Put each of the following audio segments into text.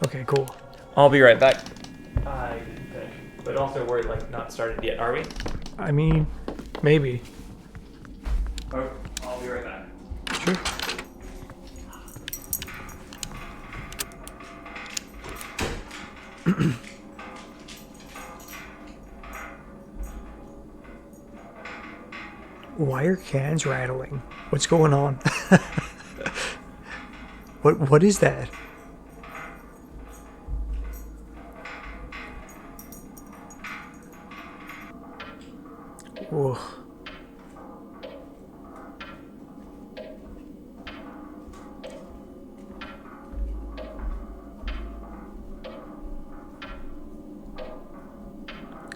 Okay, cool. I'll be right back. I didn't finish. But also, we're like not started yet, are we? I mean, maybe. Oh, I'll be right back. Sure. Why are cans rattling? What's going on? What is that? Whoa.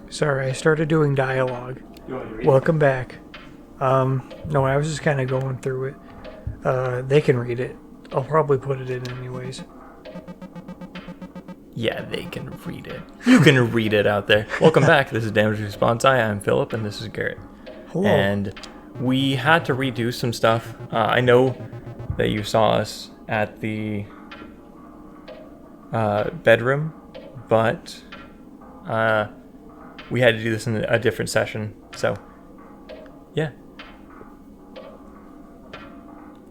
Sorry, I started doing dialogue. You want to read? Welcome back. No, I was just kind of going through it. They can read it. I'll probably put it in anyways. Yeah, they can read it. You can read it out there. Welcome back. This is Damage Response. I'm Philip, and this is Garrett. Hello. And we had to redo some stuff. I know that you saw us at the bedroom, but we had to do this in a different session. So, yeah.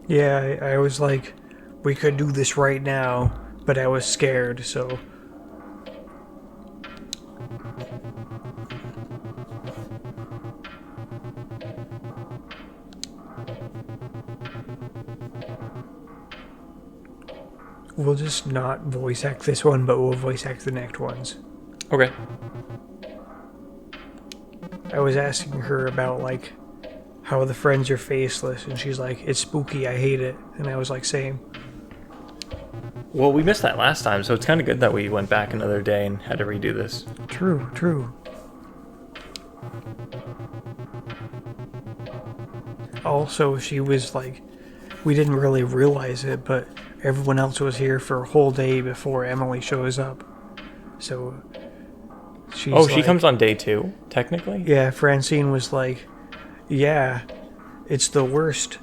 Yeah, I was like, we could do this right now, but I was scared, so... We'll just not voice act this one, but we'll voice act the next ones. Okay. I was asking her about, like, how the friends are faceless, and she's like, it's spooky, I hate it. And I was like, same. Well, we missed that last time, so it's kind of good that we went back another day and had to redo this. True, true. Also, she was like, we didn't really realize it, but everyone else was here for a whole day before Emily shows up. So, she's Oh, she like, comes on day 2, technically? yeah, Francine was like, yeah, it's the worst.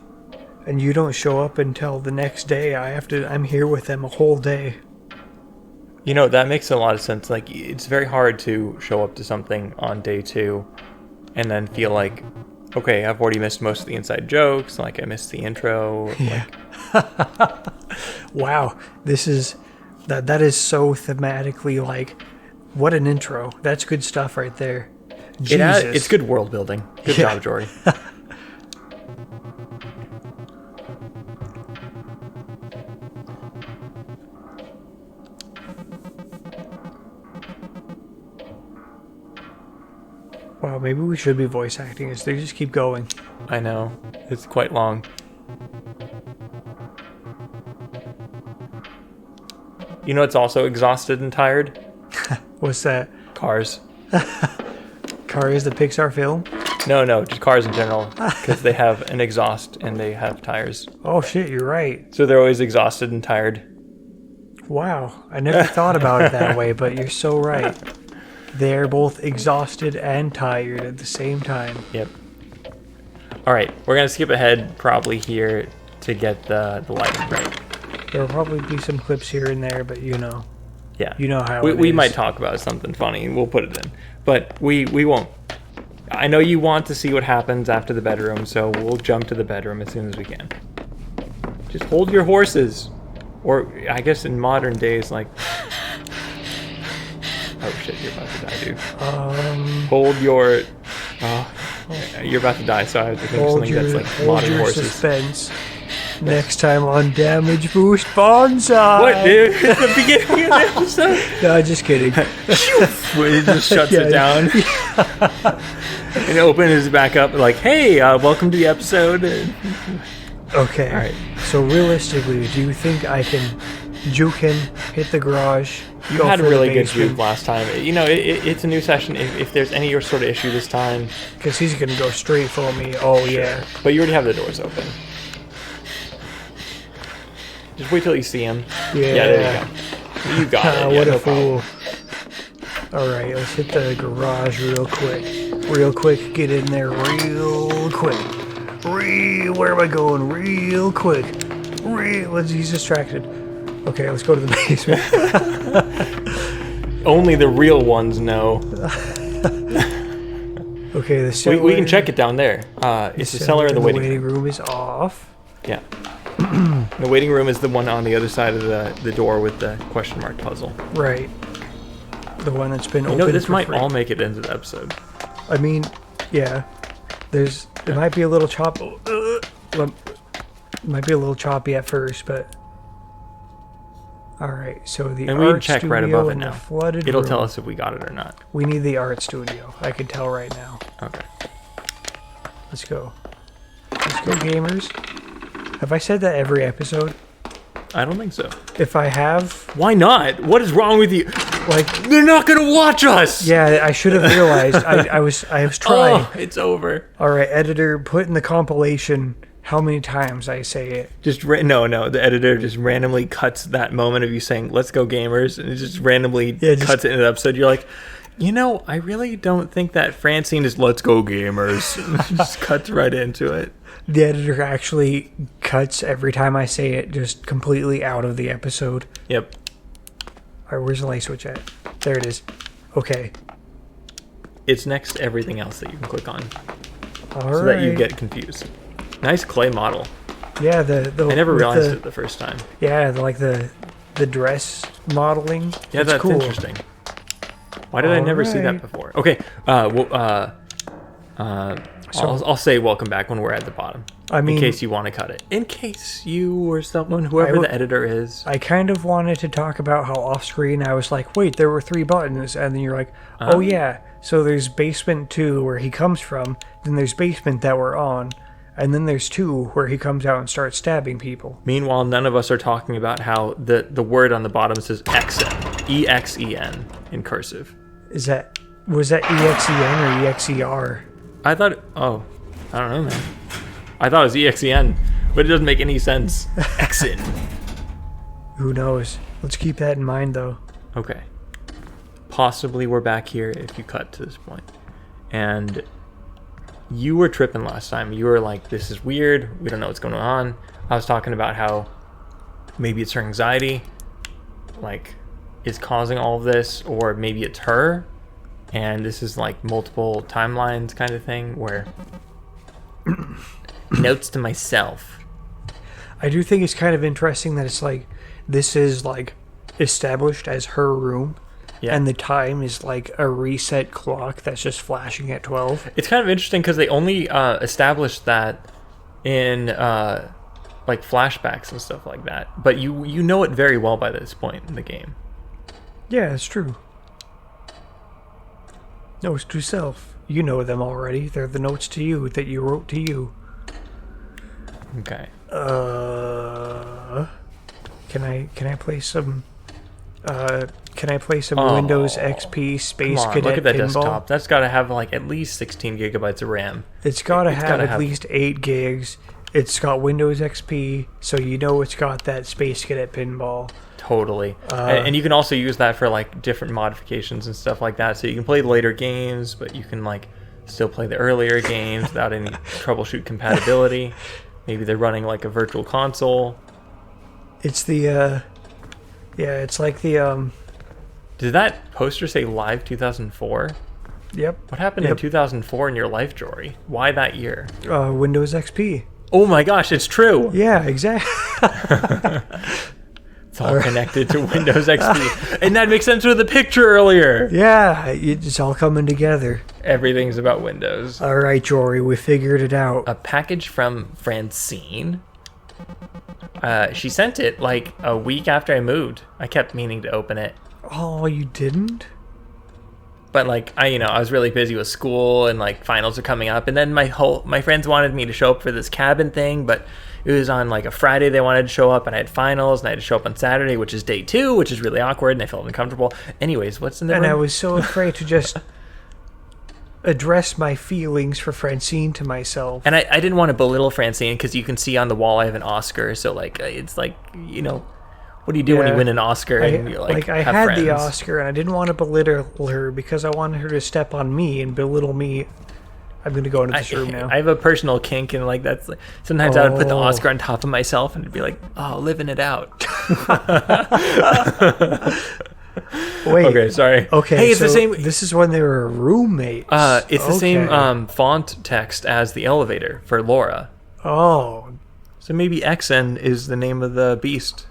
And you don't show up until the next day. I'm here with them a whole day. You know, that makes a lot of sense. Like, it's very hard to show up to something on day 2 and then feel like, okay, I've already missed most of the inside jokes. Like, I missed the intro. Yeah. Wow, that is so thematically like, what an intro. That's good stuff right there. Jesus. It's good world building. Good job, Jory. Wow, maybe we should be voice acting as they just keep going. I know. It's quite long. You know, it's also exhausted and tired. What's that? Cars. Cars, the Pixar film? No, just cars in general. Because they have an exhaust and they have tires. Oh shit, you're right. So they're always exhausted and tired. Wow, I never thought about it that way, but you're so right. They're both exhausted and tired at the same time. Yep. All right, we're going to skip ahead probably here to get the lighting right. There'll probably be some clips here and there, but you know. Yeah. You know how we is. might talk about something funny and we'll put it in. But we won't. I know you want to see what happens after the bedroom, so we'll jump to the bedroom as soon as we can. Just hold your horses. Or I guess in modern days, like... Oh shit, you're about to die, dude. Hold your... you're about to die, so I have to think of something that's like modern horses. Suspense. Next time on Damage Boost Bonsai. What, dude? It's the beginning of the episode? No, just kidding. It just shuts it down. And opens it back up like, hey, welcome to the episode. Okay. All right. So realistically, do you think I can juke him, hit the garage, You go had a for really the good basement? juke last time. You know, it's a new session. If there's any sort of issue this time... Because he's going to go straight for me. Oh, yeah. But you already have the doors open. Just wait till you see him. Yeah. There you go. You got it. What Yeah, a no problem. fool. Alright, let's hit the garage real quick. Real quick, get in there real quick. Where am I going? Real quick. He's distracted. Okay, let's go to the basement. Only the real ones know. Okay, the cellar. We can check it down there. It's the cellar and the waiting room. room is off. Yeah. The waiting room is the one on the other side of the door with the question mark puzzle. Right. The one that's been open. You know, this for might free. all make it into the episode. I mean, yeah. It might be a little choppy. Might be a little choppy at first, but. All right. So the And we can art check right studio above it and the now. flooded It'll room. tell us if we got it or not. We need the art studio. I can tell right now. Okay. Let's go. Let's go, gamers. Have I said that every episode? I don't think so. If I have, Why not? What is wrong with you? like, They're not gonna watch us. yeah, I should have realized. I was trying. Oh, it's over. All right, editor, put in the compilation how many times I say it. Just no. The editor just randomly cuts that moment of you saying "Let's go, gamers," and it just randomly cuts it in an episode. You're like, I really don't think that Francine is "Let's go, gamers." Just cuts right into it. The editor actually cuts every time I say it, just completely out of the episode. Yep. All right, where's the light switch at? There it is. Okay. It's next to everything else that you can click on, All so right. that you get confused. Nice clay model. Yeah, I I never realized it the first time. Yeah, the dress modeling. Yeah, it's that's cool. interesting. Why did I never see that Alright. before? Okay. I'll say welcome back when we're at the bottom. I mean, in case you want to cut it. In case you or someone, whoever the editor is. I kind of wanted to talk about how off screen I was like, wait, there were 3 buttons, and then you're like, oh yeah, so there's basement 2 where he comes from, then there's basement that we're on, and then there's 2 where he comes out and starts stabbing people. Meanwhile, none of us are talking about how the word on the bottom says Exen, E-X-E-N in cursive. Was that EXEN or EXER? I thought, I don't know, man. I thought it was EXEN, but it doesn't make any sense. Exen. Who knows? Let's keep that in mind, though. Okay. Possibly we're back here if you cut to this point. And you were tripping last time. You were like, this is weird. We don't know what's going on. I was talking about how maybe it's her anxiety, like, is causing all of this, or maybe it's her. And this is like multiple timelines kind of thing where notes to myself. I do think it's kind of interesting that it's like, this is like established as her room. Yeah. And the time is like a reset clock that's just flashing at 12. It's kind of interesting because they only established that in like flashbacks and stuff like that. But you know it very well by this point in the game. Yeah, it's true. Notes to self. You know them already. They're the notes to you that you wrote to you. Okay. Can I play some Windows XP Space Come on, Cadet look at that pinball? desktop. That's got to have like at least 16 gigabytes of RAM. It's got to have gotta at have- least 8 gigs. It's got Windows XP, so you know it's got that Space Cadet pinball. Totally. And you can also use that for like different modifications and stuff like that. So you can play later games, but you can like still play the earlier games without any troubleshoot compatibility. Maybe they're running like a virtual console. It's the it's like the Did that poster say live 2004? Yep. What happened in 2004 in your life, Jory? Why that year? Windows XP. Oh my gosh, it's true. Yeah, exactly. It's all connected to Windows XP. And that makes sense with the picture earlier. Yeah, it's all coming together. Everything's about Windows. All right, Jory, we figured it out. A package from Francine. She sent it like a week after I moved. I kept meaning to open it. Oh, you didn't? But like I was really busy with school and like finals are coming up, and then my friends wanted me to show up for this cabin thing, but it was on like a Friday they wanted to show up, and I had finals, and I had to show up on Saturday, which is day 2, which is really awkward, and I felt uncomfortable. Anyways, what's in the room? And I was so afraid to just address my feelings for Francine to myself. And I didn't want to belittle Francine because you can see on the wall I have an Oscar, so like it's like what do you do when you win an Oscar and you're like I have had friends? the Oscar and I didn't want to belittle her because I wanted her to step on me and belittle me I'm gonna go into this room now. I have a personal kink, and like that's like, sometimes I would put the Oh. Oscar on top of myself and it'd be like, oh, living it out. Wait. Okay, sorry. Okay. Hey, it's so the same. This is when they were roommates. It's the same Okay. font text as the elevator for Laura. Oh, So maybe Exen is the name of the beast.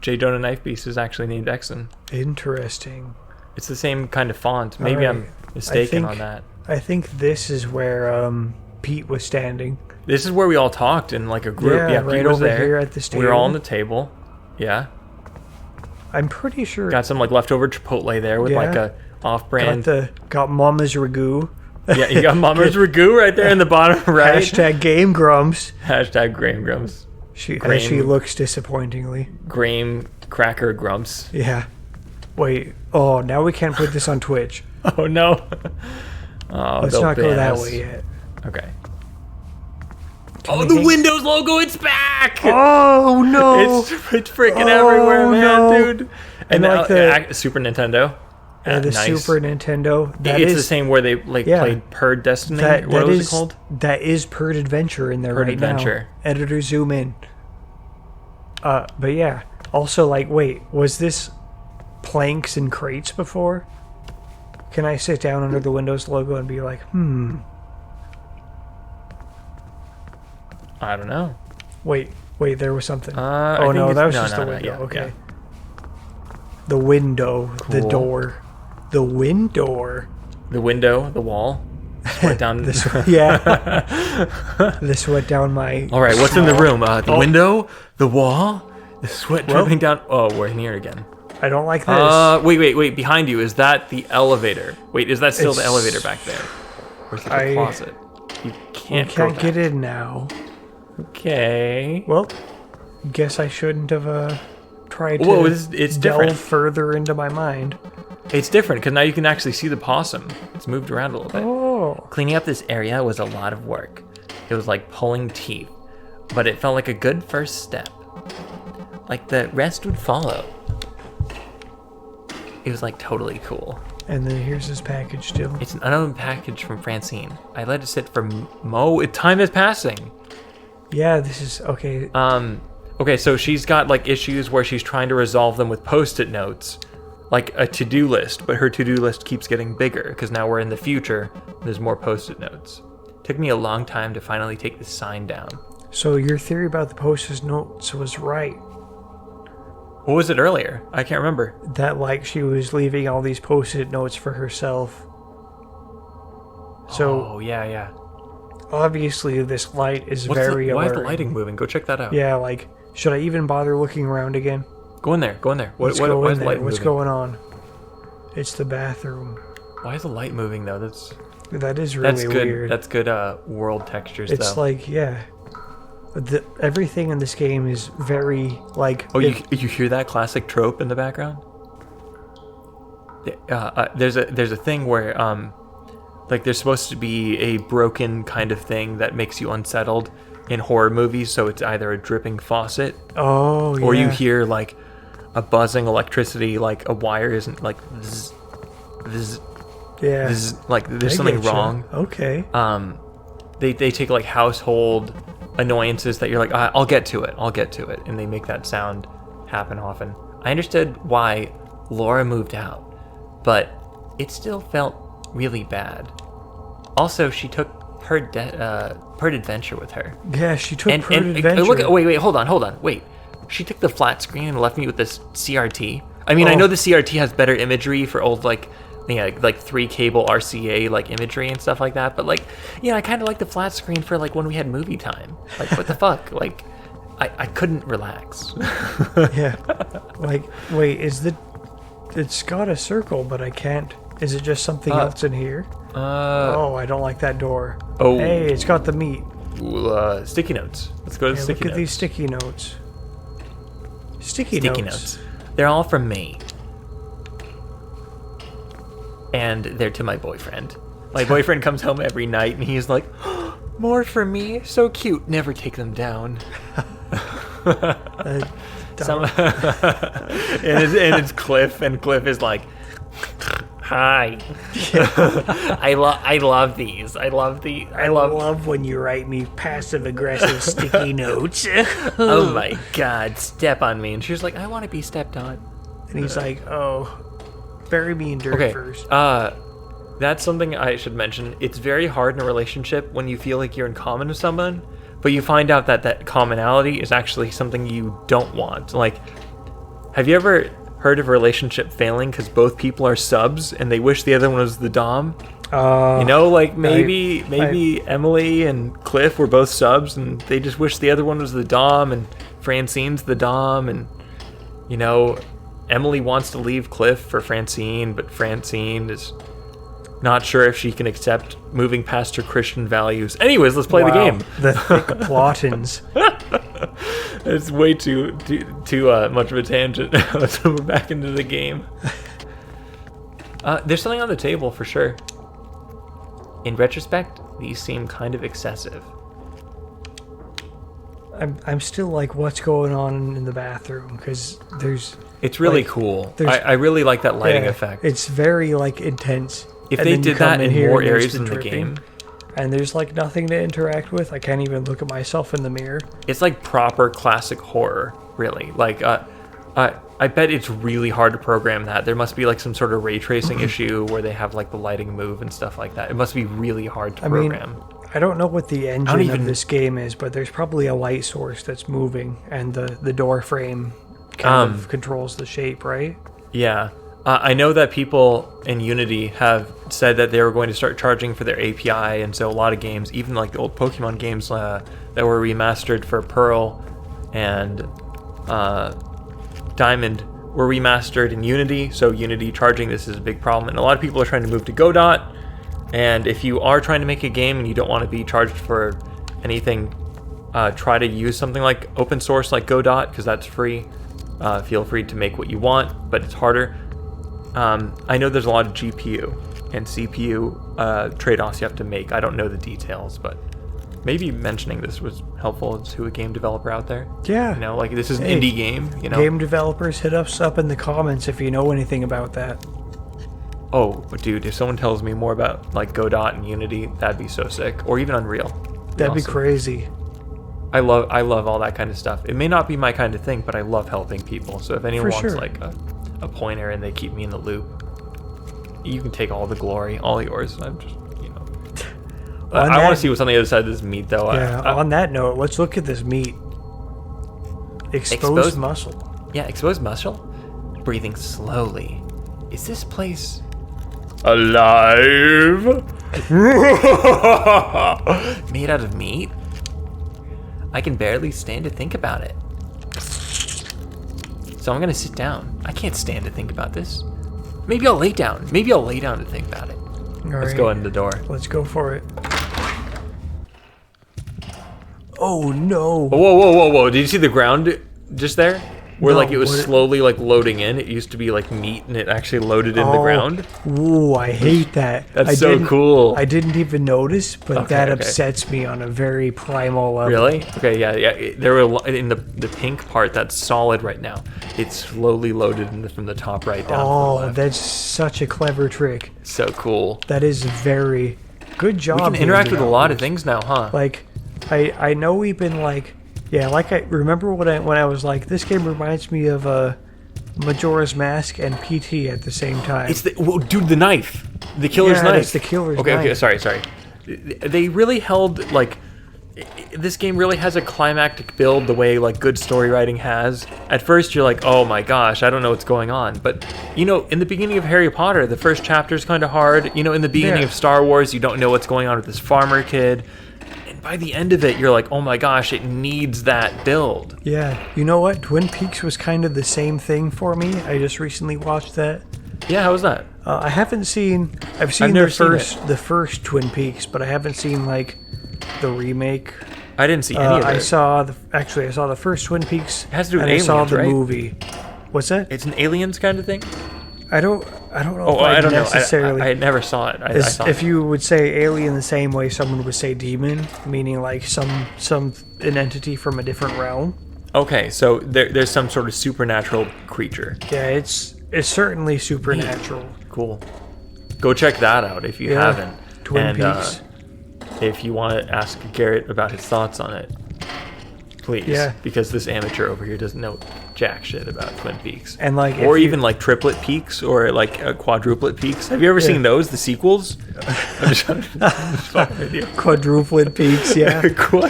J. Jonah Knife Beast is actually named Exen. interesting. It's the same kind of font. Maybe Alright. I'm mistaken I on think- that. I think this is where Pete was standing. This is where we all talked in like a group. Yeah, Pete right was over there. here at this We were all on table. the table. Yeah. I'm pretty sure. Got some like leftover Chipotle there with like Yeah. a off-brand. got Mama's ragu. Yeah, you got Mama's Ragu right there in the bottom right. Hashtag Game Grumps. Hashtag Graham Grumps. As she looks disappointingly. Graham Cracker Grumps. Yeah. Wait. Oh, now we can't put this on Twitch. Oh no. Oh, Let's they'll not go ban that us. way yet. Okay. we The hang- Windows logo, it's back! Oh no! It's freaking Oh, everywhere, man, no. dude. And like the- Super Nintendo. The Nice. Super Nintendo. That It's is the same where they like Yeah. played Purd Destiny. That, what that was is it called? That is Purd Adventure in there Purd right Adventure. now. Editor zoom in. But yeah. Also, like, wait, was this planks and crates before? Can I sit down under the Windows logo and be like, I don't know. wait, there was something. I Oh think no, it's- that was no, just no, the no, window. yeah, Okay. yeah. The window, the Cool. door, the window. The window, the wall. Went down. This, yeah. This went down my. All right, what's in the room? The Oh. window, the wall, the sweat dripping down. Oh, we're in here again. I don't like this. Wait. Behind you, is that the elevator? Wait, is that still the It's- elevator back there? Or is it the closet? You can't, Can't go get back. in now. Okay. Well, guess I shouldn't have tried to Whoa, it's delve different. further into my mind. It's different because now you can actually see the possum. It's moved around a little bit. Oh, Cleaning up this area was a lot of work. It was like pulling teeth, but it felt like a good first step. Like the rest would follow. It was like totally cool. and then here's this package still. It's an unopened package from Francine. I let it sit for time is passing. Yeah, this is okay. Okay, so she's got like issues where she's trying to resolve them with post-it notes, like a to-do list, but her to-do list keeps getting bigger because now we're in the future. And there's more post-it notes. Took me a long time to finally take the sign down. So your theory about the post-it notes was right. What was it earlier? I can't remember. That like she was leaving all these post-it notes for herself. So Oh yeah. obviously this light is very Why is the alluring. lighting moving? Go check that out. Yeah, like should I even bother looking around again? Go in there. Let's Why go is in the there. light What's moving? going on? It's the bathroom. Why is the light moving though? That is really That's good. weird. That's good. World textures It's though. like, yeah. Everything in this game is very, like... Oh, you hear that classic trope in the background? There's a thing where like there's supposed to be a broken kind of thing that makes you unsettled in horror movies. So it's either a dripping faucet Oh, yeah. or you hear like a buzzing electricity, like a wire isn't like zzz, zzz, Yeah. zzz, like there's I something getcha. wrong. Okay. They take like household annoyances that you're like, I'll get to it, and they make that sound happen often. I understood why Laura moved out, but it still felt really bad. Also, she took Purd Adventure with her. Yeah, she took And, Purd and Adventure. look, wait, hold on, wait. She took the flat screen and left me with this CRT. I mean, I Oh. know the CRT has better imagery for old like 3 cable RCA like imagery and stuff like that, but like, yeah, I kind of like the flat screen for like when we had movie time. Like, what the fuck? Like, I couldn't relax. Yeah. Like, wait, it's got a circle, but I can't... Is it just something else in here? Oh, I don't like that door. Oh. Hey, it's got the meat. Ooh, sticky notes. Let's go to Yeah, sticky look notes. at these sticky notes. Sticky Sticky notes. notes. They're all from me. And they're to my boyfriend. My boyfriend comes home every night and he's like, more for me? So cute. Never take them down. Dumb. And it's Cliff, and Cliff is like, Hi. I love these. I love when you write me passive aggressive sticky notes. Oh my God! Step on me, and she's like, I want to be stepped on. And he's like, oh, bury me in dirt first. That's something I should mention. It's very hard in a relationship when you feel like you're in common with someone, but you find out that that commonality is actually something you don't want. Like, have you ever heard of a relationship failing because both people are subs and they wish the other one was the dom? You know, like maybe Emily and Cliff were both subs and they just wish the other one was the dom, and Francine's the dom, and you know, Emily wants to leave Cliff for Francine, but Francine is not sure if she can accept moving past her Christian values. Anyways, let's play the game. The thick plottins. It's way too much of a tangent. Let's move back into the game. There's something on the table for sure. In retrospect, these seem kind of excessive. I'm still like, what's going on in the bathroom? Because there's... It's really cool. I really like that lighting effect. It's very like intense. If they did that in more areas in the game. And there's like nothing to interact with. I can't even look at myself in the mirror. It's like proper classic horror, really. Like, I bet it's really hard to program that. There must be like some sort of ray tracing issue where they have like the lighting move and stuff like that. It must be really hard to program. I don't know what the engine of this game is, but there's probably a light source that's moving, and the door frame kind of controls the shape, right? Yeah. I know that people in Unity have said that they were going to start charging for their API, and so a lot of games, even like the old Pokemon games that were remastered for Pearl and Diamond, were remastered in Unity, so Unity charging this is a big problem, and a lot of people are trying to move to Godot. And if you are trying to make a game and you don't want to be charged for anything, try to use something like open source like Godot, because that's free. Feel free to make what you want, but it's harder. I know there's a lot of GPU and CPU trade-offs you have to make. I don't know the details, but maybe mentioning this was helpful to a game developer out there. Yeah. You know, like this is an indie game, you know. Game developers, hit us up in the comments if you know anything about that. Oh, dude, if someone tells me more about like Godot and Unity, that'd be so sick. Or even Unreal. That'd be crazy. I love all that kind of stuff. It may not be my kind of thing, but I love helping people. So if anyone wants like a pointer and they keep me in the loop, you can take all the glory, all yours. I'm just, you know. I want to see what's on the other side of this meat, though. Yeah. On that note, let's look at this meat. Exposed muscle. Yeah, exposed muscle. Breathing slowly. Is this place alive? Made out of meat? I can barely stand to think about it. So I'm gonna sit down. I can't stand to think about this. Maybe I'll lay down. Maybe I'll lay down to think about it. Let's go in the door. Let's go for it. Oh no! Whoa! Did you see the ground just there? Where like it was slowly like loading in. It used to be like meat, and it actually loaded in the ground. Ooh, I hate that. That's so cool. I didn't even notice, but that upsets me on a very primal level. Really? Okay, yeah. There were in the pink part that's solid right now. It's slowly loaded from the top right down. Oh, that's such a clever trick. So cool. That is very good job. We can interact with a lot of things now, huh? Like, I know we've been like. Yeah, like I remember when I was like, this game reminds me of Majora's Mask and PT at the same time. It's the knife, the killer's knife. It's the killer's knife. Okay, sorry. They really held like this game really has a climactic build the way like good story writing has. At first you're like, oh my gosh, I don't know what's going on. But you know, in the beginning of Harry Potter, the first chapter is kind of hard. You know, in the beginning of Star Wars, you don't know what's going on with this farmer kid. By the end of it, you're like, oh my gosh, it needs that build. Yeah, you know what? Twin Peaks was kind of the same thing for me. I just recently watched that. Yeah, how was that? I've seen the first Twin Peaks, but I haven't seen like the remake. I didn't see any of it. I saw the first Twin Peaks. It has to do with and aliens, I saw the right? movie. What's that? It's an aliens kind of thing? I don't know. I don't necessarily know. I never saw it. If you would say alien the same way someone would say demon, meaning like an entity from a different realm. Okay, so there's some sort of supernatural creature. Yeah, it's certainly supernatural. Cool. Go check that out if you haven't. Twin Peaks. If you want to ask Garrett about his thoughts on it, please. Yeah. Because this amateur over here doesn't know jack shit about Twin Peaks. And like, or even like triplet peaks or like quadruplet peaks. Have you ever seen those? The sequels? I'm just fucking with you. Quadruplet peaks, yeah.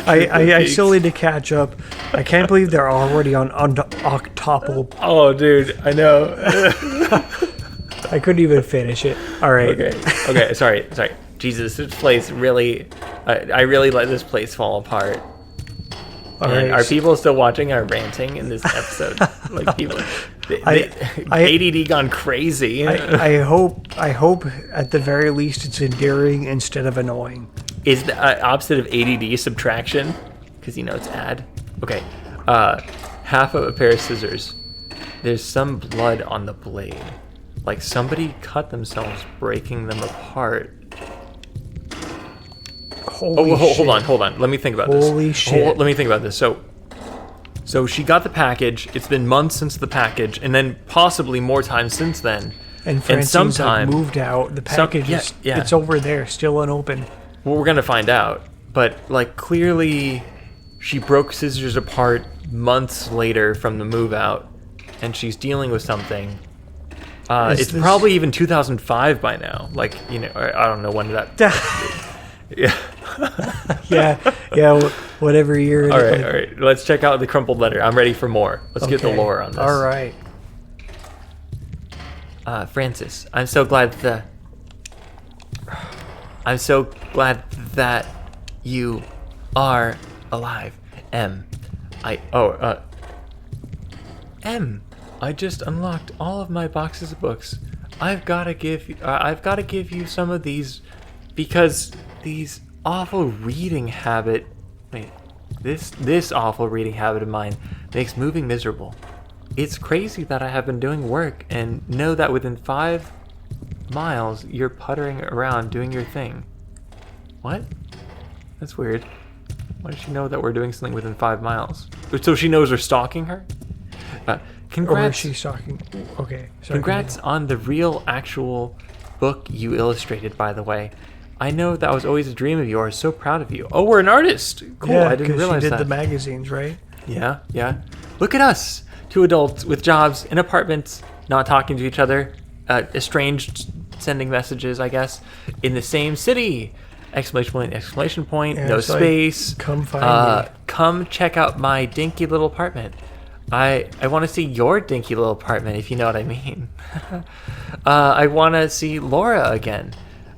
I still need to catch up. I can't believe they're already on octuple. Oh, dude, I know. I couldn't even finish it. All right. Okay. Sorry. Jesus, this place really. I really let this place fall apart. All right. Are people still watching our ranting in this episode? Like people, ADD gone crazy. I hope at the very least it's endearing instead of annoying. Is the opposite of ADD subtraction? Because it's add. Okay. Half of a pair of scissors. There's some blood on the blade. Like somebody cut themselves breaking them apart. Holy shit. Hold on. Let me think about this. Holy shit. Let me think about this. So she got the package. It's been months since the package, and then possibly more time since then. And Francine's moved out. The package is it's over there, still unopened. Well, we're gonna find out. But like clearly, she broke scissors apart months later from the move out, and she's dealing with something. It's probably even 2005 by now. Like I don't know when that. Yeah. yeah. Whatever year. All right. Let's check out the crumpled letter. I'm ready for more. Let's get the lore on this. All right. Francis, I'm so glad that you are alive. M, I just unlocked all of my boxes of books. I've got to give you some of these because these awful reading habit. Wait, this awful reading habit of mine makes moving miserable. It's crazy that I have been doing work and know that within 5 miles you're puttering around doing your thing. What? That's weird. Why does she know that we're doing something within 5 miles? So she knows we're stalking her? Congrats. Or is she stalking? Okay. Sorry, congrats on the real, actual book you illustrated, by the way. I know that was always a dream of yours. So proud of you. Oh, we're an artist. Cool. Yeah, I didn't realize she did that. the magazines, right? Yeah. Look at us. 2 adults with jobs in apartments, not talking to each other, estranged, sending messages, I guess, in the same city. Exclamation point, Yeah, no space. Like, come find me. Come check out my dinky little apartment. I want to see your dinky little apartment, if you know what I mean. I want to see Laura again.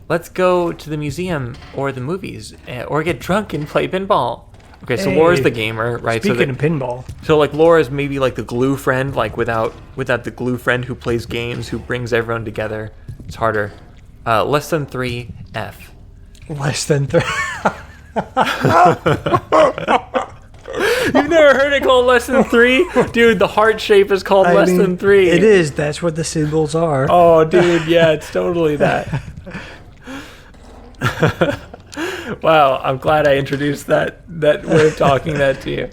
Let's go to the museum or the movies, or get drunk and play pinball. Okay, so Laura's the gamer, right? Speaking of pinball. So like Laura's maybe like the glue friend, like without the glue friend who plays games, who brings everyone together. It's harder. Less than 3 F. Less than 3. You've never heard it called less than 3? Dude, the heart shape is called less than 3. It is. That's what the symbols are. Oh, dude, yeah, it's totally that. Wow, I'm glad I introduced that way of talking that to you.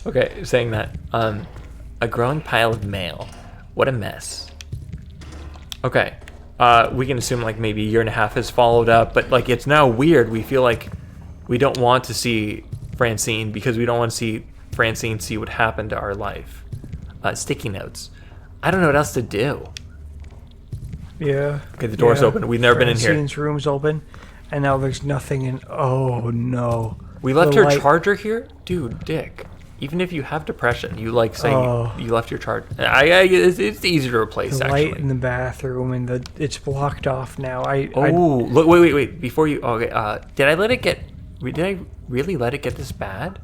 Okay, saying that. A growing pile of mail. What a mess. Okay. We can assume like maybe a year and a half has followed up, but like it's now weird. We feel like we don't want to see Francine because we don't want to see Francine see what happened to our life. Sticky notes. I don't know what else to do. Yeah. Okay, the door's open. We've never been in here. Francine's room's open, and now there's nothing in. Oh no. We left her charger here, dude. Dick. Even if you have depression, you like say you left your charger. It's easy to replace. The actually. light in the bathroom and it's blocked off now. Look! Wait! Before you, okay. Did I let it get? Did I really let it get this bad?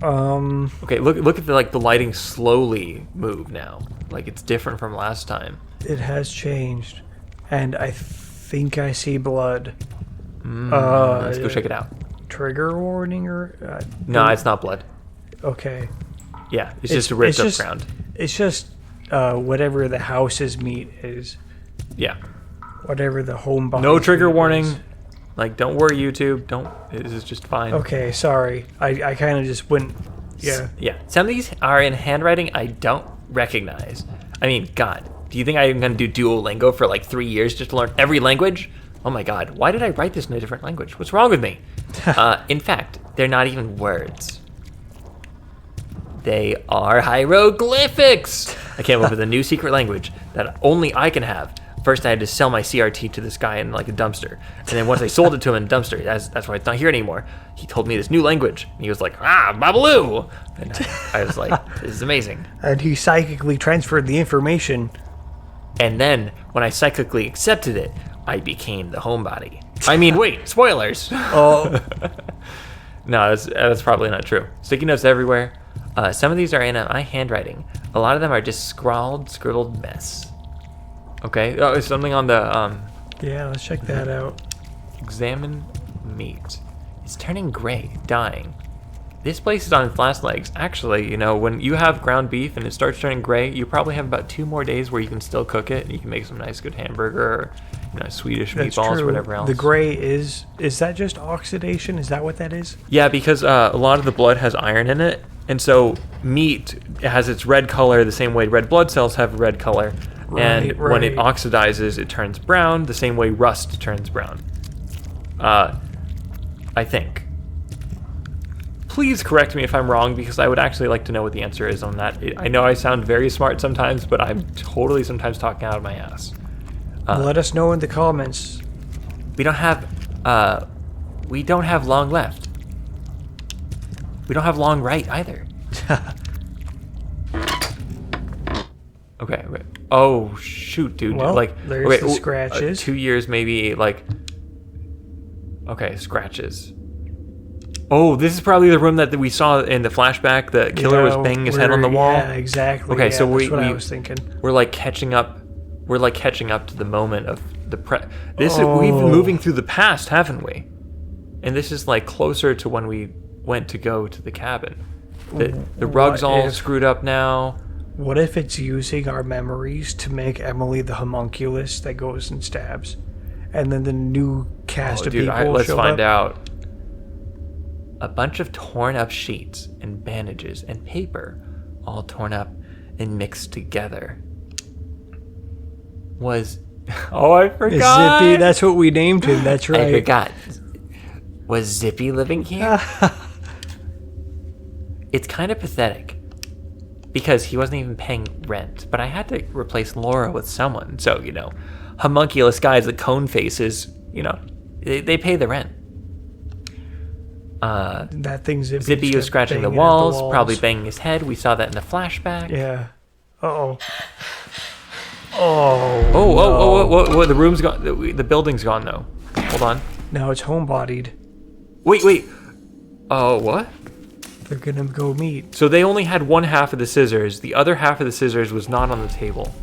Okay. Look at the lighting slowly move now. Like it's different from last time. It has changed, and I think I see blood. Let's go check it out. Trigger warning or no, it's not blood. Okay. Yeah, it's just a ripped up ground. It's just whatever the house's meat is. Yeah. Whatever the homebody. No trigger warning. Is. Like, don't worry, YouTube. This is just fine. Okay, sorry. I kind of just went. Yeah. Yeah. Some of these are in handwriting I don't recognize. I mean, God, Do you think I'm going to do Duolingo for like 3 years just to learn every language? Oh my god, why did I write this in a different language? What's wrong with me? In fact, they're not even words. They are hieroglyphics. I came up with a new secret language that only I can have. First, I had to sell my CRT to this guy in like a dumpster. And then once I sold it to him in a dumpster, that's why it's not here anymore. He told me this new language. And he was like, Babaloo. And I was like, this is amazing. And he psychically transferred the information. And then when I psychically accepted it, I became the homebody. I mean, wait, spoilers. Oh. No, that's probably not true. Sticky notes everywhere. Some of these are in my handwriting. A lot of them are just scribbled mess. Okay, oh, something on the Yeah, let's check that out. examine meat. It's turning gray, dying. This place is on its last legs. Actually, when you have ground beef and it starts turning gray, you probably have about 2 more days where you can still cook it and you can make some nice good hamburger or Swedish That's meatballs true. or whatever else. The gray is that just oxidation? Is that what that is? Yeah, because a lot of the blood has iron in it, and so meat has its red color the same way red blood cells have a red color. And when it oxidizes, it turns brown, the same way rust turns brown. I think. Please correct me if I'm wrong, because I would actually like to know what the answer is on that. I know I sound very smart sometimes, but I'm totally sometimes talking out of my ass. Let us know in the comments. We don't have long left. We don't have long right either. Okay. Oh shoot, dude! Well, there's the scratches. 2 years, maybe Okay, scratches. Oh, this is probably the room that we saw in the flashback. The killer was banging his head on the wall. Yeah, exactly. Okay, so that's what I was thinking. We're like catching up. We're like catching up to the moment of the We've been moving through the past, haven't we? And this is like closer to when we went to go to the cabin. The rug's all screwed up now. What if it's using our memories to make Emily the homunculus that goes and stabs? And then the new cast of people let's show find up? out. A bunch of torn up sheets and bandages and paper, all torn up and mixed together. I forgot. Zippy, that's what we named him, that's right. I forgot. Was Zippy living here? It's kind of pathetic. Because he wasn't even paying rent. But I had to replace Laura with someone. So, homunculus guys, the cone faces, they pay the rent. That thing Zippy was scratching the walls, probably banging his head. We saw that in the flashback. Yeah. Uh-oh. Oh, the room's gone. The building's gone, though. Hold on. Now it's homebodied. Wait. Oh, what? They're gonna go meet. So they only had one half of the scissors. The other half of the scissors was not on the table.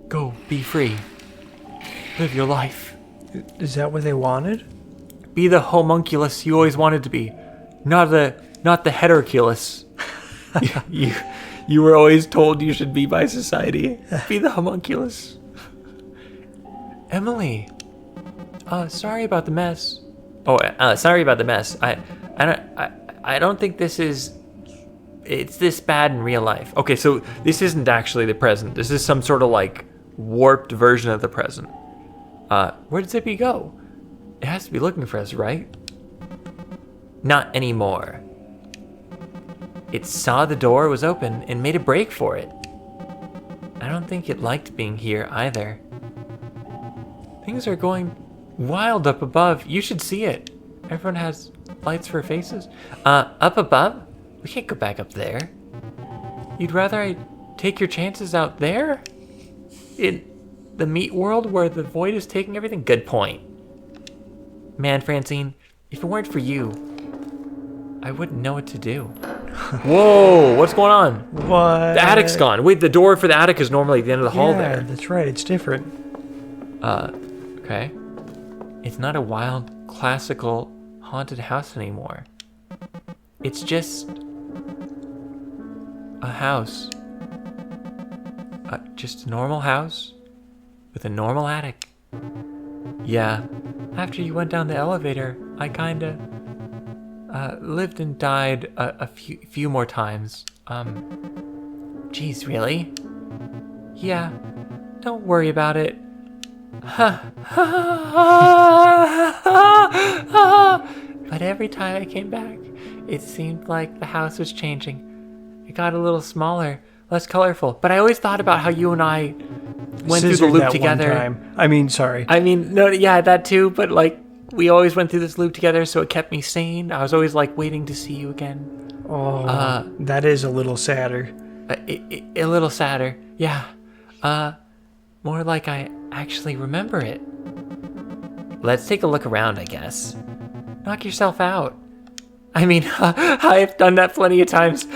Go, be free. Live your life. Is that what they wanted? Be the homunculus you always wanted to be. Not the heteroculus. You were always told you should be by society. Be the homunculus. Emily. Sorry about the mess. Sorry about the mess. I don't think it's this bad in real life. Okay, so this isn't actually the present. This is some sort of like warped version of the present. Where did Zippy go? It has to be looking for us, right? Not anymore. It saw the door was open and made a break for it. I don't think it liked being here either. Things are going wild up above. You should see it. Everyone has lights for faces. Up above? We can't go back up there. You'd rather I take your chances out there? In the meat world where the void is taking everything? Good point. Man, Francine, if it weren't for you, I wouldn't know what to do. Whoa, what's going on? What? The attic's gone. Wait, the door for the attic is normally at the end of the hall there. Yeah, that's right. It's different. Okay. It's not a wild, classical, haunted house anymore. It's just a house. Just a normal house with a normal attic. Yeah, after you went down the elevator, I kinda lived and died a few more times. Jeez, really? Yeah, don't worry about it. But every time I came back, it seemed like the house was changing. It got a little smaller, less colorful. But I always thought about how you and I went through the loop together. Sorry. No, yeah, that too. But like, we always went through this loop together, so it kept me sane. I was always like waiting to see you again. Oh, that is a little sadder. A little sadder, yeah. More like I actually remember it. Let's take a look around, I guess. Knock yourself out. I mean, I've done that plenty of times.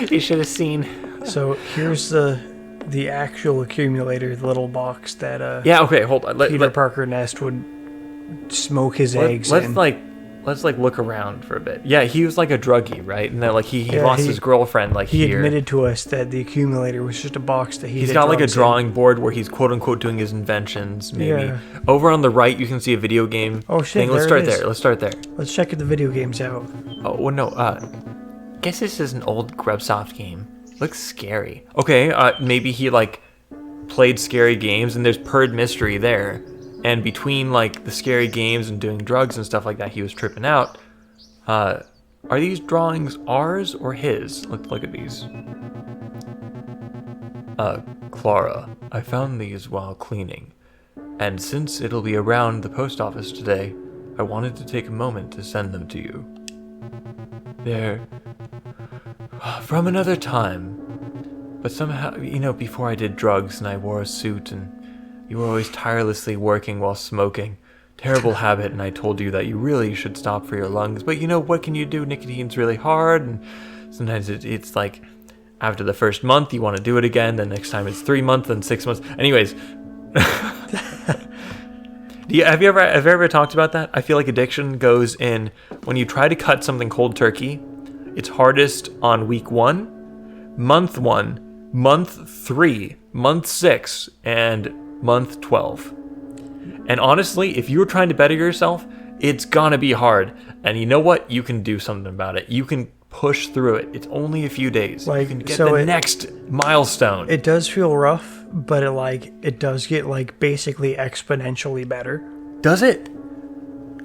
You should have seen. So here's the actual accumulator, the little box that yeah, okay, hold on. Peter Parker Nest would smoke his eggs in. Let's look around for a bit. Yeah, he was like a druggie, right? And then like he lost his girlfriend like he here. admitted to us that the accumulator was just a box that he's got like a drawing board where he's quote unquote doing his inventions. Maybe over on the right you can see a video game. Oh shit! Thing. Let's start there. Let's start there. Let's check the video games out. Oh well, no. Guess this is an old Grubsoft game. Looks scary. Okay. Maybe he like played scary games and there's Purd Mystery there. And between like the scary games and doing drugs and stuff like that, he was tripping out. Are these drawings ours or his? Let's look at these. Clara, I found these while cleaning. And since it'll be around the post office today, I wanted to take a moment to send them to you. They're from another time. But somehow, before I did drugs and I wore a suit and you were always tirelessly working while smoking. Terrible habit, and I told you that you really should stop for your lungs. But what can you do? Nicotine's really hard, and sometimes it's like after the first month you want to do it again, then next time it's 3 months, then 6 months. Anyways. Have you ever talked about that? I feel like addiction goes in when you try to cut something cold turkey, it's hardest on week 1, month 1, month 3, month 6, and month 12. And honestly, if you're trying to better yourself, it's gonna be hard. And you know what? You can do something about it. You can push through it. It's only a few days. You can get the next milestone. It does feel rough, but it does get basically exponentially better. Does it?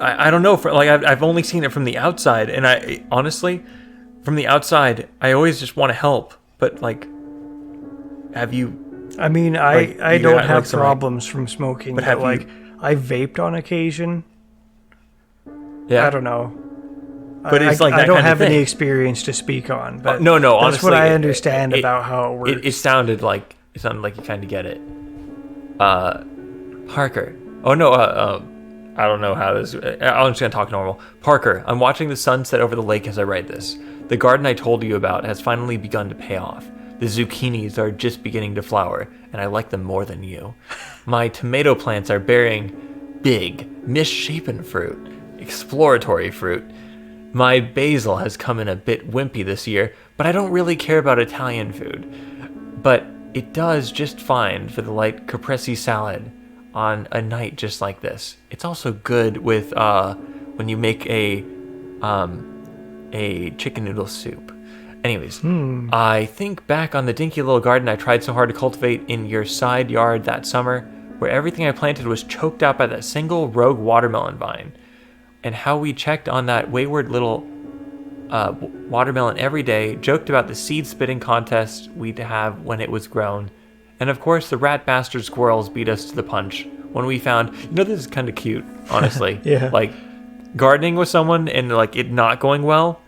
I don't know. I've only seen it from the outside, and I honestly, from the outside, I always just want to help. But have you? I mean, I don't have problems from smoking, but I vaped on occasion. Yeah. I don't know. But it's I don't have any experience to speak on. But no. That's honestly, what I understand about how it works. It sounded like you kind of get it. Parker. Oh no. I don't know how this. I'm just gonna talk normal. Parker, I'm watching the sun set over the lake as I write this. The garden I told you about has finally begun to pay off. The zucchinis are just beginning to flower, and I like them more than you. My tomato plants are bearing big, misshapen fruit, exploratory fruit. My basil has come in a bit wimpy this year, but I don't really care about Italian food. But it does just fine for the light caprese salad on a night just like this. It's also good with when you make a chicken noodle soup. Anyways, I think back on the dinky little garden I tried so hard to cultivate in your side yard that summer, where everything I planted was choked out by that single rogue watermelon vine, and how we checked on that wayward little watermelon every day, joked about the seed-spitting contest we'd have when it was grown, and of course the rat bastard squirrels beat us to the punch when we found, this is kind of cute, honestly. Yeah. Gardening with someone and it not going well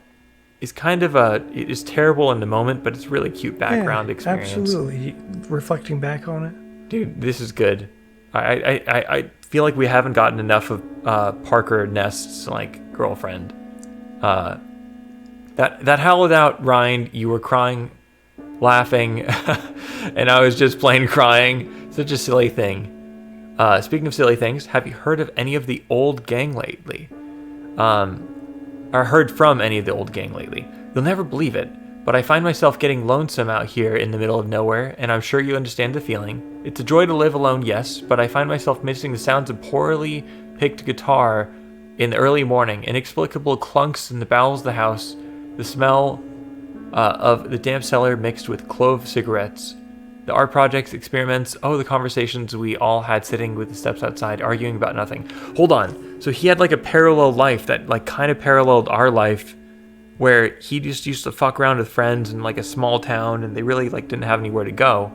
is kind of it is terrible in the moment, but it's really cute background experience. Absolutely. Reflecting back on it. Dude, this is good. I feel like we haven't gotten enough of Parker Nest's girlfriend. That hollowed out rind, you were crying, laughing, and I was just plain crying. Such a silly thing. Speaking of silly things, have you heard of any of the old gang lately? Or heard from any of the old gang lately? You'll never believe it, but I find myself getting lonesome out here in the middle of nowhere, and I'm sure you understand the feeling. It's a joy to live alone, yes, but I find myself missing the sounds of poorly picked guitar in the early morning, inexplicable clunks in the bowels of the house, the smell of the damp cellar mixed with clove cigarettes. The art projects, experiments, the conversations we all had sitting with the steps outside, arguing about nothing. Hold on. So he had like a parallel life that like kind of paralleled our life, where he just used to fuck around with friends in like a small town and they really like didn't have anywhere to go.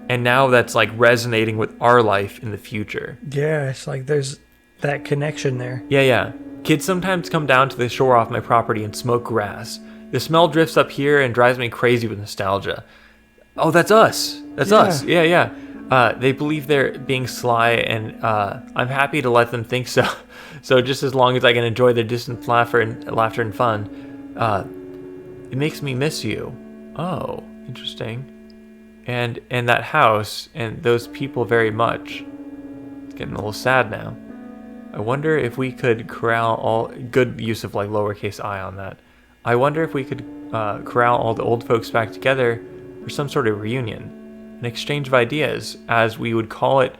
And now that's like resonating with our life in the future. Yeah, it's like there's that connection there. Yeah. Kids sometimes come down to the shore off my property and smoke grass. The smell drifts up here and drives me crazy with nostalgia. Oh, that's us. That's us. Yeah. They believe they're being sly, and I'm happy to let them think so. So just as long as I can enjoy their distant laughter and fun, it makes me miss you. Oh, interesting. And that house and those people very much. It's getting a little sad now. I wonder if we could corral all good use of like lowercase I on that. I wonder if we could corral all the old folks back together for some sort of reunion, an exchange of ideas, as we would call it,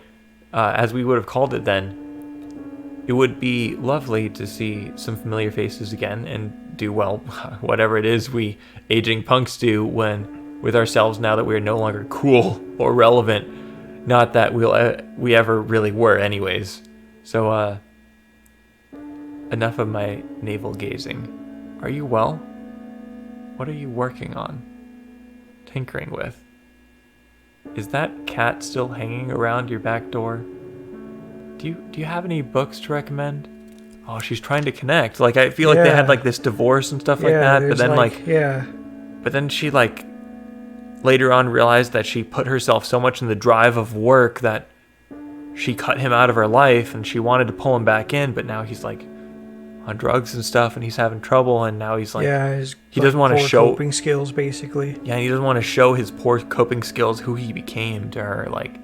as we would have called it then. It would be lovely to see some familiar faces again and do, well, whatever it is we aging punks do with ourselves now that we are no longer cool or relevant. Not that we ever really were anyways. So, enough of my navel gazing. Are you well? What are you working on? Tinkering with? Is that cat still hanging around your back door? Do you have any books to recommend? Oh, she's trying to connect. Like, I feel like they had like this divorce and stuff like that, but then but then she like later on realized that she put herself so much in the drive of work that she cut him out of her life, and she wanted to pull him back in, but now he's like on drugs and stuff, and he's having trouble, and now he's like, he doesn't want to show coping skills, basically. Yeah, he doesn't want to show his poor coping skills, who he became to her. Like,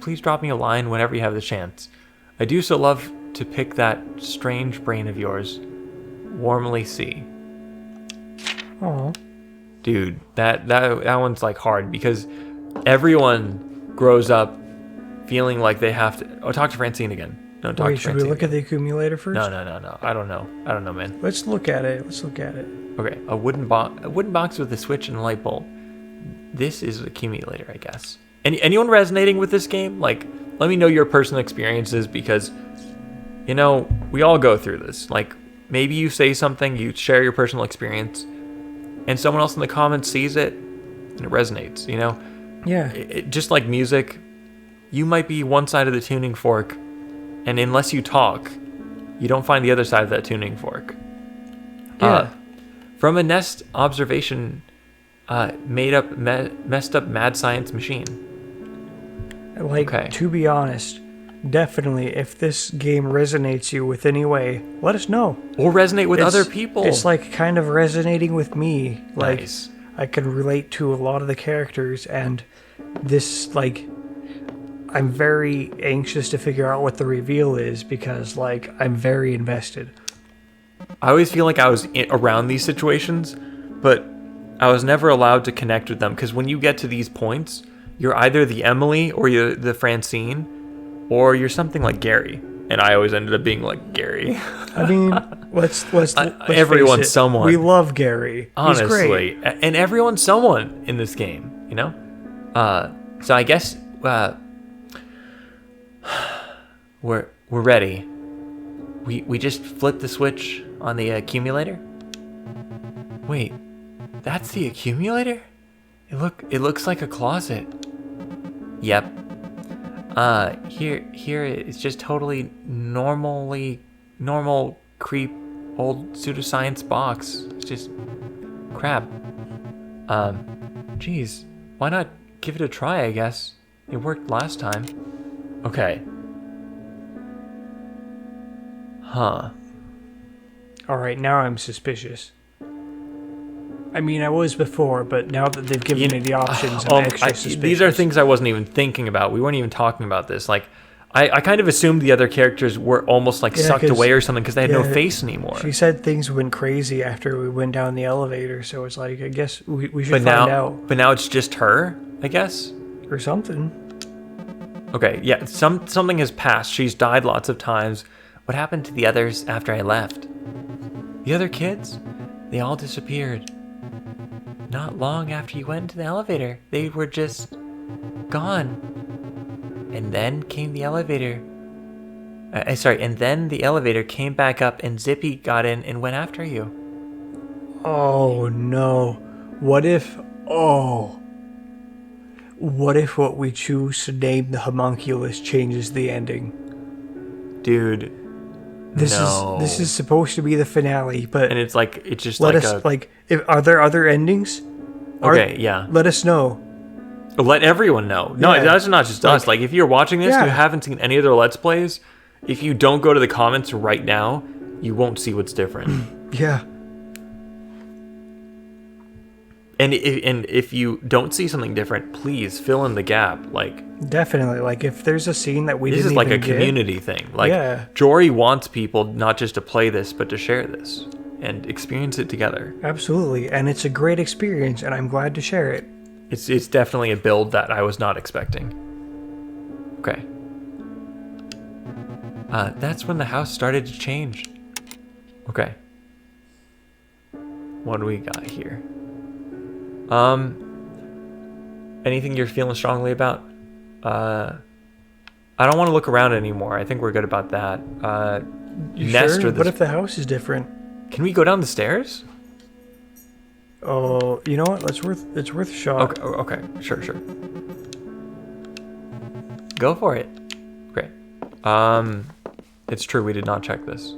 please drop me a line whenever you have the chance. I do so love to pick that strange brain of yours. Warmly see. Oh, dude, that one's like hard, because everyone grows up feeling like they have to. Talk to Francine again. No, talk to Francine. Should we look at the accumulator first? No. I don't know, man. Let's look at it. Okay, a wooden box with a switch and a light bulb. This is an accumulator, I guess. Anyone resonating with this game? Like, let me know your personal experiences, because, you know, we all go through this. Like, maybe you say something, you share your personal experience, and someone else in the comments sees it, and it resonates, you know? Yeah. Just like music, you might be one side of the tuning fork, and unless you talk, you don't find the other side of that tuning fork. Yeah. From a Nest observation, messed up mad science machine. Like, okay. To be honest, definitely, if this game resonates you with any way, let us know. Or resonate with other people. It's like kind of resonating with me. Like, nice. I can relate to a lot of the characters, and this, like, I'm very anxious to figure out what the reveal is, because, like, I'm very invested. I always feel like I was around these situations, but I was never allowed to connect with them, because when you get to these points, you're either the Emily or you're the Francine, or you're something like Gary. And I always ended up being like Gary. I mean, let's everyone's face it. someone. We love Gary. Honestly. He's great. And everyone's someone in this game, you know? So I guess we're ready. We just flipped the switch on the accumulator. Wait, that's the accumulator? It looks like a closet. Yep. Here it's just totally normal creep old pseudoscience box. It's just crap. Geez, why not give it a try, I guess? It worked last time. Okay. Huh. Alright, now I'm suspicious. I mean, I was before, but now that they've given me the options, I'm extra suspicious. These are things I wasn't even thinking about. We weren't even talking about this. Like, I kind of assumed the other characters were almost like sucked away or something, because they had no face anymore. She said things went crazy after we went down the elevator, so it's like, I guess we should find out. But now it's just her, I guess? Or something. Okay, yeah, something has passed. She's died lots of times. What happened to the others after I left? The other kids? They all disappeared. not long after you went into the elevator. They were just gone. And then came the elevator. And then the elevator came back up and Zippy got in and went after you. Oh no. What if what we choose to name the homunculus changes the ending? Dude, This no. is supposed to be the finale, but And it's just let like us are there other endings? Okay, yeah. Let us know. Let everyone know. No, Yeah. that's not just us. Like, if you're watching this and you Yeah. haven't seen any other Let's Plays, if you don't go to the comments right now, you won't see what's different. Yeah. And if you don't see something different, please fill in the gap. Like, Definitely. Like if there's a scene that we this didn't is like a even get, community thing. Like, Yeah. Jory wants people not just to play this, but to share this and experience it together. Absolutely, and it's a great experience, and I'm glad to share it. It's definitely a build that I was not expecting. Okay. That's when the house started to change. Okay. What do we got here? Anything you're feeling strongly about? I don't want to look around anymore. I think we're good about that. You Nest sure? or this... What if the house is different? Can we go down the stairs? Oh, you know what? It's worth a shot. Okay. Sure. Go for it. Okay. It's true. We did not check this.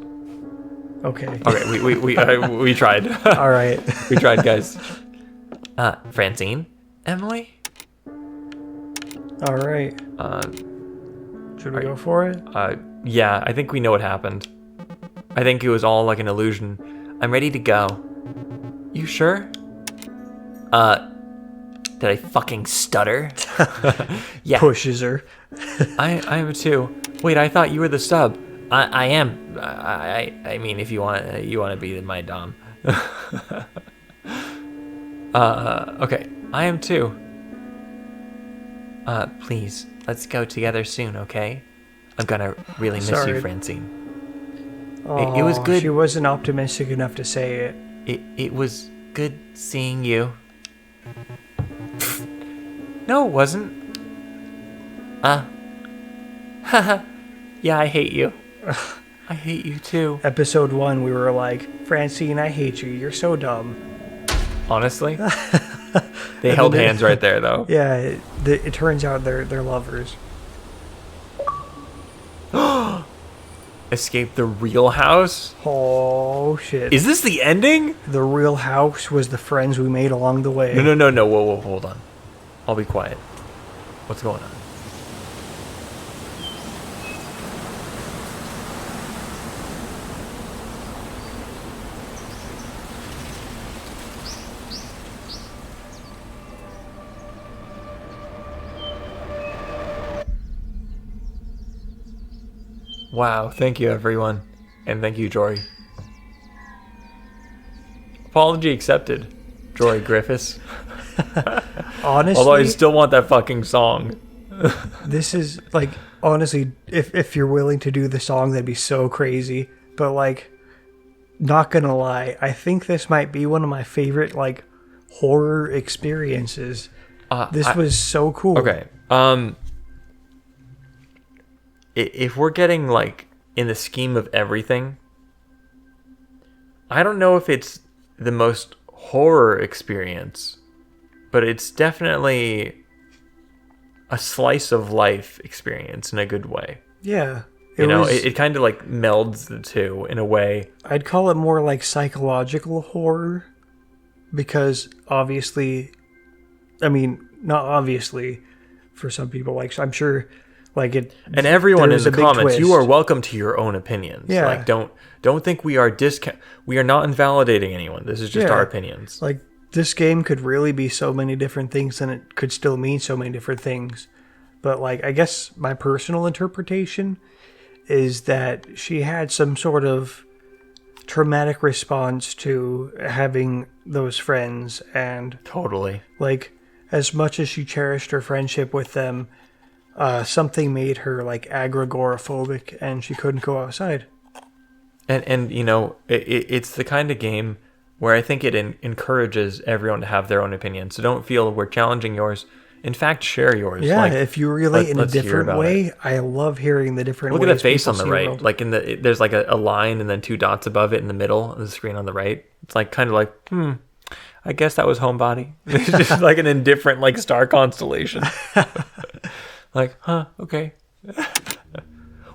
Okay. Okay. We tried. All right. We tried, guys. Francine, Emily. All right. Should we go for it? Yeah. I think we know what happened. I think it was all like an illusion. I'm ready to go. You sure? Did I fucking stutter? Yeah. Pushes her. I am too. Wait, I thought you were the sub. I am. I mean, if you want to be my dom. Okay. I am too. Please, let's go together soon, okay? I'm gonna really miss you, Francine. Oh, it was good. She wasn't optimistic enough to say it. It was good seeing you. No, it wasn't. Yeah, I hate you. I hate you too. Episode 1, we were like, Francine, I hate you. You're so dumb. Honestly, they held hands right there, though. Yeah, it turns out they're lovers. Escape the real house? Oh shit! Is this the ending? The real house was the friends we made along the way. No. Whoa, hold on. I'll be quiet. What's going on? Wow, thank you everyone. And thank you, Jory. Apology accepted, Jory Griffiths. Honestly, although I still want that fucking song. This is, like, honestly, if you're willing to do the song, that'd be so crazy. But, like, not gonna lie, I think this might be one of my favorite, like, horror experiences. This was so cool. Okay, if we're getting, like, in the scheme of everything, I don't know if it's the most horror experience, but it's definitely a slice of life experience in a good way. Yeah. It kind of, like, melds the two in a way. I'd call it more like psychological horror, because obviously, I mean, not obviously for some people, like, I'm sure... Like it, and everyone in the comments, twist. you are welcome to your own opinions. Yeah. Like don't think we are we are not invalidating anyone. This is just our opinions. Like this game could really be so many different things, and it could still mean so many different things. But like, I guess my personal interpretation is that she had some sort of traumatic response to having those friends, and totally, like, as much as she cherished her friendship with them, something made her like agoraphobic, and she couldn't go outside. And it's the kind of game where I think it encourages everyone to have their own opinion. So don't feel we're challenging yours. In fact, share yours. Yeah, like, if you relate in a let's hear different about way, it. I love hearing the different Look ways at the face people on the see right. world. Like there's like a line and then 2 dots above it in the middle of the screen on the right. It's like kind of like, I guess that was Homebody. It's just like an indifferent like star constellation. Like, okay.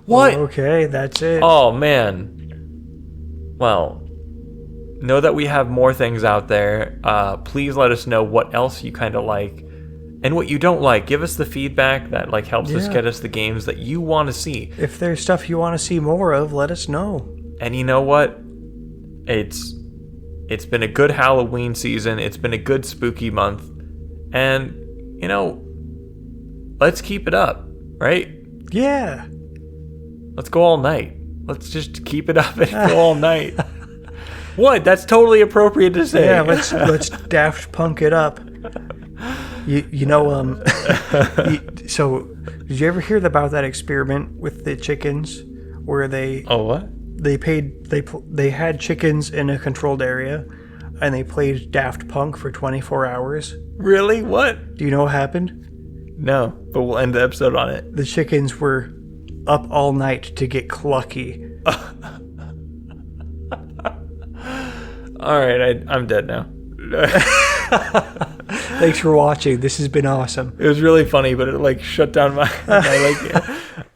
What? Okay, that's it. Oh man. Well, know that we have more things out there. Please let us know what else you kind of like and what you don't like. Give us the feedback that like helps us get us the games that you want to see. If there's stuff you want to see more of, let us know. And you know what? It's been a good Halloween season. It's been a good spooky month. And you know, let's keep it up, right? Yeah. Let's go all night. Let's just keep it up and go all night. What? That's totally appropriate to say. Yeah, let's Daft Punk it up. You know, so did you ever hear about that experiment with the chickens where they what? they had chickens in a controlled area and they played Daft Punk for 24 hours? Really? What? Do you know what happened? No, but we'll end the episode on it. The chickens were up all night to get clucky. All right, I'm dead now. Thanks for watching. This has been awesome. It was really funny, but it like shut down my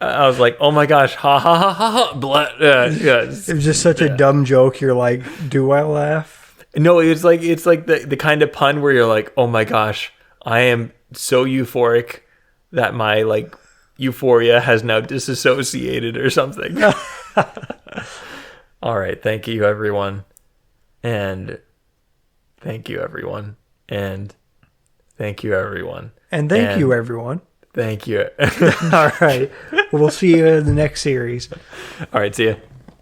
I was like, oh my gosh, ha ha ha ha ha. It was just such a dumb joke. You're like, do I laugh? No, it's like the kind of pun where you're like, oh my gosh, I am so euphoric that my like euphoria has now disassociated or something. All right, thank you everyone. And thank you everyone. And thank you everyone. And thank you everyone. Thank you. All right. We'll see you in the next series. All right, see ya.